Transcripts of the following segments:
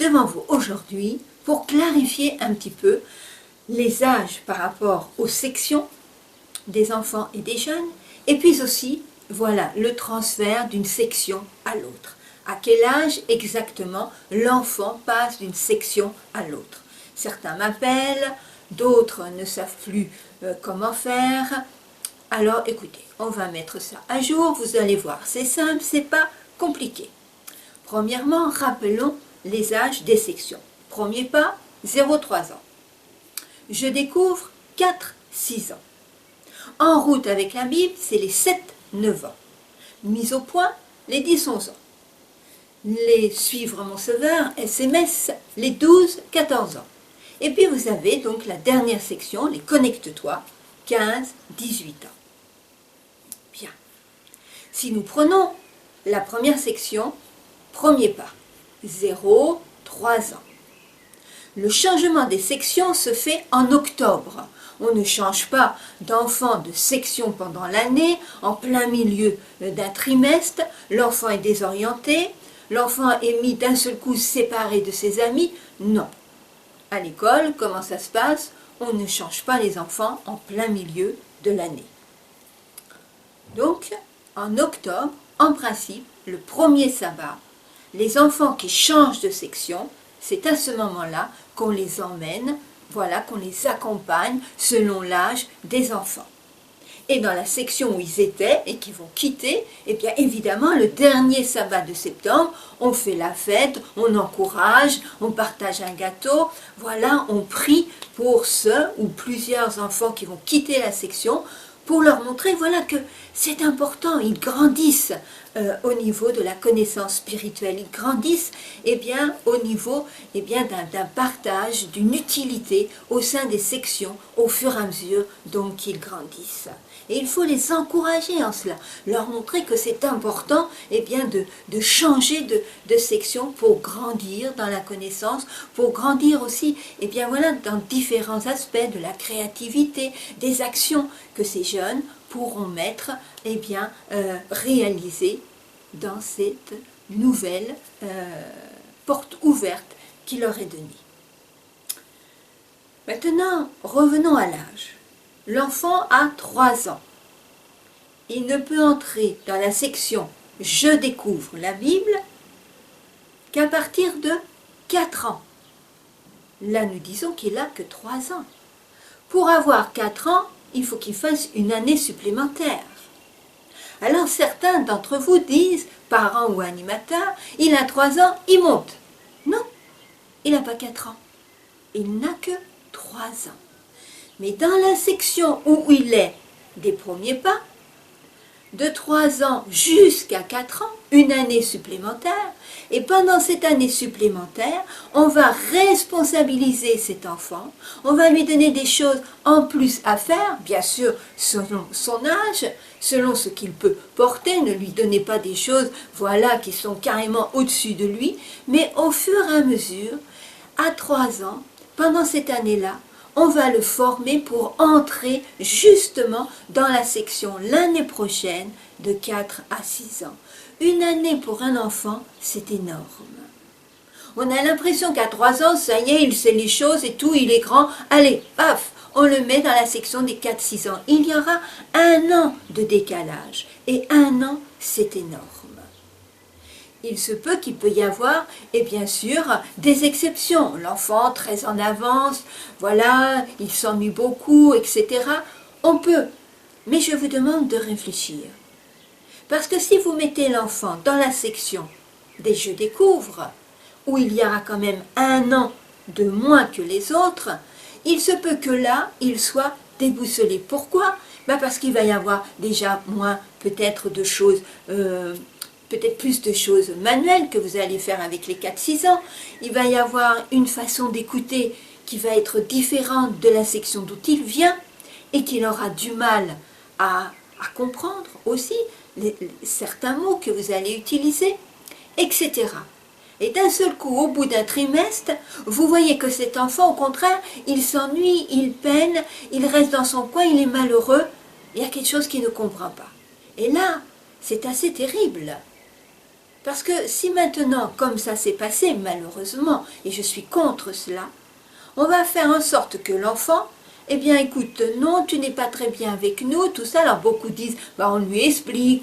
devant vous aujourd'hui pour clarifier un petit peu les âges par rapport aux sections des enfants et des jeunes, et puis aussi, voilà, le transfert d'une section à l'autre. À quel âge exactement l'enfant passe d'une section à l'autre? Certains m'appellent, d'autres ne savent plus comment faire. Alors écoutez, on va mettre ça à jour, vous allez voir, c'est simple, c'est pas compliqué. Premièrement, rappelons les âges des sections. Premier pas, 0-3 ans. Je découvre 4-6 ans. En route avec la Bible, c'est les 7-9 ans. Mise au point, les 10-11 ans. Les suivre mon sauveur, SMS, les 12-14 ans. Et puis vous avez donc la dernière section, les connecte-toi, 15-18 ans. Bien. Si nous prenons la première section, premier pas, 0-3 ans. Le changement des sections se fait en octobre. On ne change pas d'enfant de section pendant l'année, en plein milieu d'un trimestre. L'enfant est désorienté, l'enfant est mis d'un seul coup séparé de ses amis. Non. À l'école, comment ça se passe? On ne change pas les enfants en plein milieu de l'année. Donc, en octobre, en principe, le premier sabbat, les enfants qui changent de section, c'est à ce moment-là qu'on les emmène, voilà, qu'on les accompagne selon l'âge des enfants. Et dans la section où ils étaient et qui vont quitter, eh bien évidemment, le dernier sabbat de septembre, on fait la fête, on encourage, on partage un gâteau, voilà, on prie pour ceux ou plusieurs enfants qui vont quitter la section pour leur montrer, voilà, que c'est important, ils grandissent au niveau de la connaissance spirituelle, ils grandissent eh bien, au niveau eh bien, d'un partage, d'une utilité au sein des sections au fur et à mesure donc qu'ils grandissent. Et il faut les encourager en cela, leur montrer que c'est important eh bien, de changer de section pour grandir dans la connaissance, pour grandir aussi eh bien, voilà, dans différents aspects de la créativité, des actions que ces jeunes pourront mettre, eh bien, réaliser dans cette nouvelle porte ouverte qui leur est donnée. Maintenant, revenons à l'âge. L'enfant a 3 ans. Il ne peut entrer dans la section « Je découvre la Bible » qu'à partir de 4 ans. Là, nous disons qu'il n'a que 3 ans. Pour avoir 4 ans, il faut qu'il fasse une année supplémentaire. Alors certains d'entre vous disent, parents ou animateurs, il a 3 ans, il monte. Non, il n'a pas 4 ans. Il n'a que 3 ans. Mais dans la section où il est des premiers pas, de 3 ans jusqu'à 4 ans, une année supplémentaire, et pendant cette année supplémentaire, on va responsabiliser cet enfant, on va lui donner des choses en plus à faire, bien sûr selon son âge, selon ce qu'il peut porter, ne lui donnez pas des choses voilà, qui sont carrément au-dessus de lui, mais au fur et à mesure, à 3 ans, pendant cette année-là, on va le former pour entrer justement dans la section l'année prochaine de 4 à 6 ans. Une année pour un enfant, c'est énorme. On a l'impression qu'à 3 ans, ça y est, il sait les choses et tout, il est grand. Allez, paf, on le met dans la section des 4-6 ans. Il y aura 1 an de décalage. Et 1 an, c'est énorme. Il se peut qu'il peut y avoir, et bien sûr, des exceptions. L'enfant très en avance, voilà, il s'ennuie beaucoup, etc. On peut, mais je vous demande de réfléchir. Parce que si vous mettez l'enfant dans la section des Je découvre, où il y aura quand même 1 an de moins que les autres, il se peut que là, il soit déboussolé. Pourquoi? Parce qu'il va y avoir déjà moins peut-être de choses... peut-être plus de choses manuelles que vous allez faire avec les 4-6 ans. Il va y avoir une façon d'écouter qui va être différente de la section d'où il vient et qu'il aura du mal à comprendre aussi certains mots que vous allez utiliser, etc. Et d'un seul coup, au bout d'un trimestre, vous voyez que cet enfant, au contraire, il s'ennuie, il peine, il reste dans son coin, il est malheureux, il y a quelque chose qu'il ne comprend pas. Et là, c'est assez terrible. Parce que si maintenant, comme ça s'est passé malheureusement, et je suis contre cela, on va faire en sorte que l'enfant, eh bien écoute, non, tu n'es pas très bien avec nous, tout ça. Alors beaucoup disent, bah, on lui explique,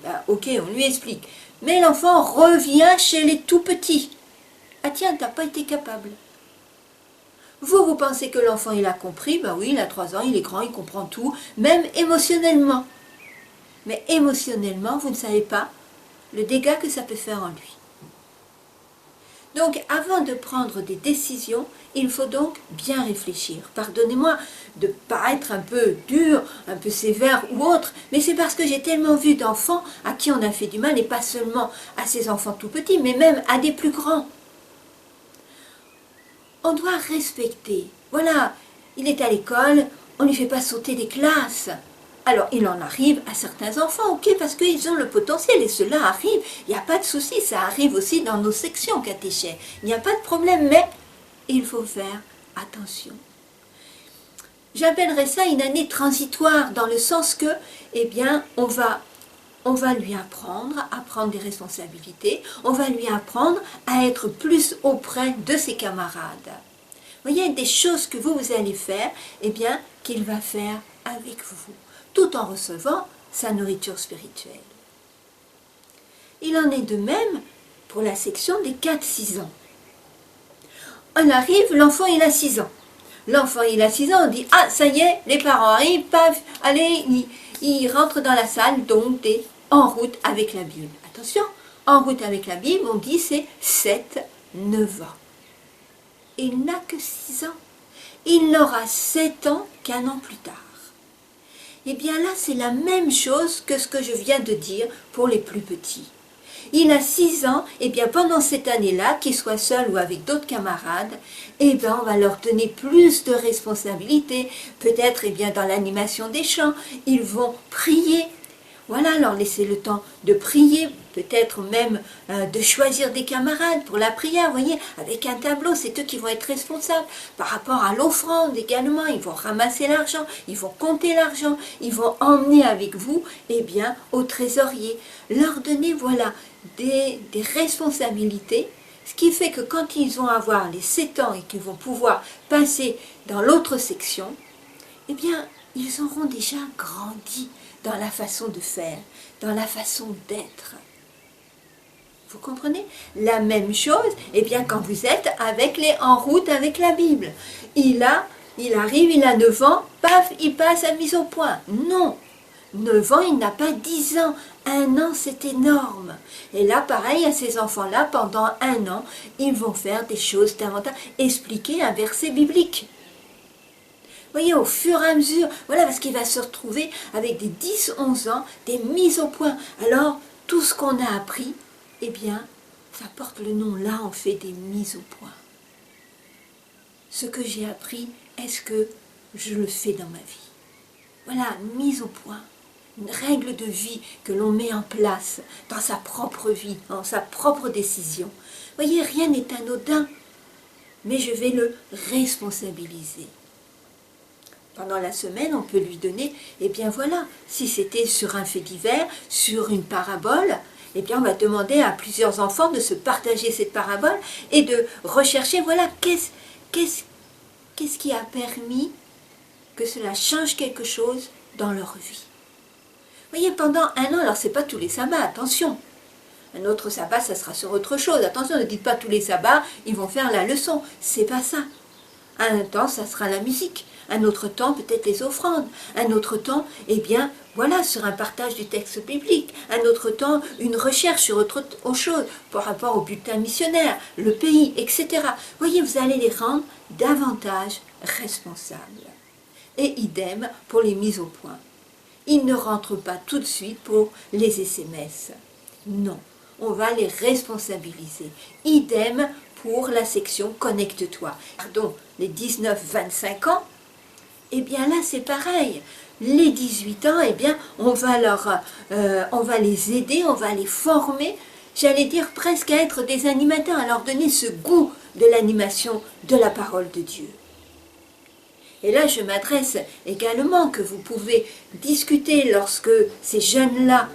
bah, ok, on lui explique. Mais l'enfant revient chez les tout petits. Ah tiens, t'as pas été capable. Vous pensez que l'enfant il a compris, ben oui, il a 3 ans, il est grand, il comprend tout, même émotionnellement. Mais émotionnellement, vous ne savez pas le dégât que ça peut faire en lui. Donc, avant de prendre des décisions, il faut donc bien réfléchir. Pardonnez-moi de paraître un peu dur, un peu sévère ou autre, mais c'est parce que j'ai tellement vu d'enfants à qui on a fait du mal, et pas seulement à ces enfants tout petits, mais même à des plus grands. On doit respecter. Voilà, il est à l'école, on ne lui fait pas sauter des classes. Alors, il en arrive à certains enfants, ok, parce qu'ils ont le potentiel, et cela arrive, il n'y a pas de souci, ça arrive aussi dans nos sections catéchènes, il n'y a pas de problème, mais il faut faire attention. J'appellerais ça une année transitoire, dans le sens que, eh bien, on va lui apprendre à prendre des responsabilités, on va lui apprendre à être plus auprès de ses camarades. Vous voyez, des choses que vous allez faire, eh bien, qu'il va faire avec vous, tout en recevant sa nourriture spirituelle. Il en est de même pour la section des 4-6 ans. On arrive, l'enfant il a 6 ans. L'enfant il a 6 ans, on dit « Ah, ça y est, les parents arrivent, paf, allez, ils rentrent dans la salle, donc t'es en route avec la Bible. » Attention, en route avec la Bible, on dit c'est 7-9 ans. Il n'a que 6 ans. Il n'aura 7 ans qu'un an plus tard. Eh bien là, c'est la même chose que ce que je viens de dire pour les plus petits. Il a 6 ans, et bien pendant cette année-là, qu'il soit seul ou avec d'autres camarades, eh bien on va leur donner plus de responsabilités. Peut-être, eh bien dans l'animation des chants, ils vont prier. Voilà, leur laisser le temps de prier, peut-être même de choisir des camarades pour la prière, vous voyez, avec un tableau, c'est eux qui vont être responsables. Par rapport à l'offrande également, ils vont ramasser l'argent, ils vont compter l'argent, ils vont emmener avec vous, eh bien, au trésorier. Leur donner, voilà, des responsabilités, ce qui fait que quand ils vont avoir les 7 ans et qu'ils vont pouvoir passer dans l'autre section, eh bien, ils auront déjà grandi dans la façon de faire, dans la façon d'être. Vous comprenez? La même chose, eh bien, quand vous êtes en route avec la Bible. Il arrive, il a 9 ans, paf, il passe à mise au point. Non, 9 ans, il n'a pas 10 ans. 1 an, c'est énorme. Et là, pareil, à ces enfants-là, pendant 1 an, ils vont faire des choses davantage, expliquer un verset biblique. Vous voyez, au fur et à mesure, voilà, parce qu'il va se retrouver avec des 10-11 ans, des mises au point. Alors, tout ce qu'on a appris, eh bien, ça porte le nom, là, on fait des mises au point. Ce que j'ai appris, est-ce que je le fais dans ma vie? Voilà, mise au point. Une règle de vie que l'on met en place dans sa propre vie, dans sa propre décision. Vous voyez, rien n'est anodin, mais je vais le responsabiliser. Pendant la semaine, on peut lui donner, eh bien voilà, si c'était sur un fait divers, sur une parabole, eh bien on va demander à plusieurs enfants de se partager cette parabole et de rechercher, voilà, qu'est-ce qui a permis que cela change quelque chose dans leur vie. Vous voyez, pendant 1 an, alors c'est pas tous les sabbats, attention. Un autre sabbat, ça sera sur autre chose. Attention, ne dites pas tous les sabbats, ils vont faire la leçon. C'est pas ça. Un temps, ça sera la musique. Un autre temps, peut-être les offrandes. Un autre temps, eh bien, voilà, sur un partage du texte biblique. Un autre temps, une recherche sur autre chose par rapport au bulletin missionnaire, le pays, etc. Vous voyez, vous allez les rendre davantage responsables. Et idem pour les mises au point. Ils ne rentrent pas tout de suite pour les SMS. Non, on va les responsabiliser. Idem pour la section Connecte-toi. Pardon, les 19-25 ans, eh bien là c'est pareil. Les 18 ans, eh bien on va les aider, on va les former, j'allais dire presque à être des animateurs, à leur donner ce goût de l'animation de la parole de Dieu. Et là, je m'adresse également que vous pouvez discuter lorsque ces jeunes-là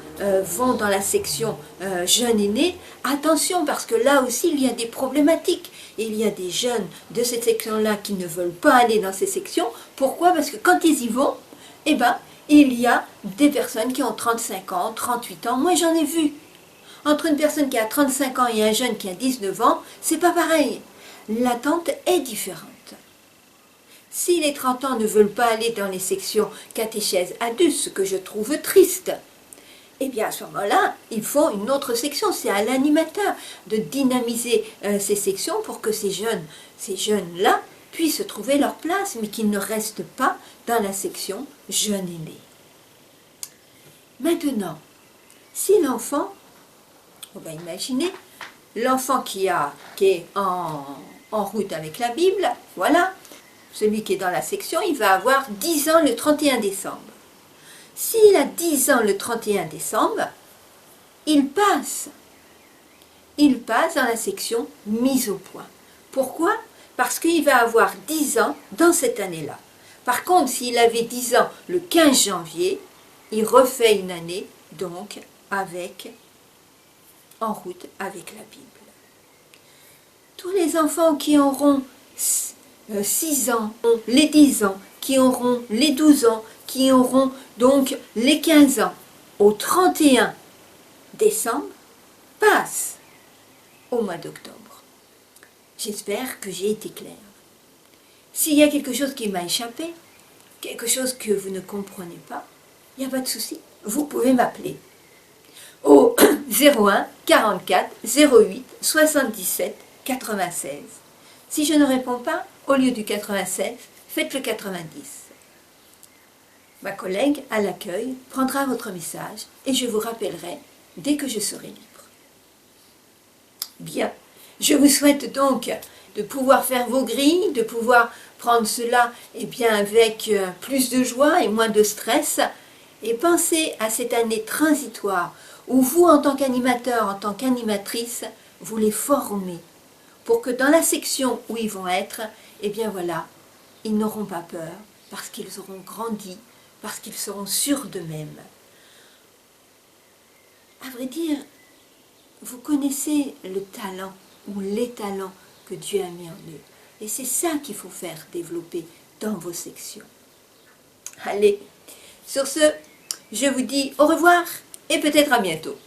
vont dans la section jeunes aînés. Attention, parce que là aussi, il y a des problématiques. Il y a des jeunes de cette section-là qui ne veulent pas aller dans ces sections. Pourquoi? Parce que quand ils y vont, eh ben, il y a des personnes qui ont 35 ans, 38 ans. Moi, j'en ai vu. Entre une personne qui a 35 ans et un jeune qui a 19 ans, c'est pas pareil. L'attente est différente. Si les 30 ans ne veulent pas aller dans les sections catéchèse adultes, ce que je trouve triste, eh bien à ce moment-là, il faut une autre section. C'est à l'animateur de dynamiser ces sections pour que ces jeunes-là puissent trouver leur place, mais qu'ils ne restent pas dans la section jeunes aînés. Maintenant, si l'enfant, on va imaginer, l'enfant qui est en route avec la Bible, voilà, celui qui est dans la section, il va avoir 10 ans le 31 décembre. S'il a 10 ans le 31 décembre, il passe dans la section mise au point. Pourquoi? Parce qu'il va avoir 10 ans dans cette année-là. Par contre, s'il avait 10 ans le 15 janvier, il refait une année, donc, en route avec la Bible. Tous les enfants qui auront 6 ans, les 10 ans, qui auront les 12 ans, qui auront donc les 15 ans, au 31 décembre, passent au mois d'octobre. J'espère que j'ai été claire. S'il y a quelque chose qui m'a échappé, quelque chose que vous ne comprenez pas, il n'y a pas de souci, vous pouvez m'appeler au 01 44 08 77 96. Si je ne réponds pas, au lieu du 87, faites le 90. Ma collègue à l'accueil prendra votre message et je vous rappellerai dès que je serai libre. Bien, je vous souhaite donc de pouvoir faire vos grilles, de pouvoir prendre cela avec plus de joie et moins de stress, et pensez à cette année transitoire où vous, en tant qu'animateur, en tant qu'animatrice, vous les formez pour que dans la section où ils vont être, ils n'auront pas peur parce qu'ils auront grandi, parce qu'ils seront sûrs d'eux-mêmes. À vrai dire, vous connaissez le talent ou les talents que Dieu a mis en eux. Et c'est ça qu'il faut faire développer dans vos sections. Allez, sur ce, je vous dis au revoir et peut-être à bientôt.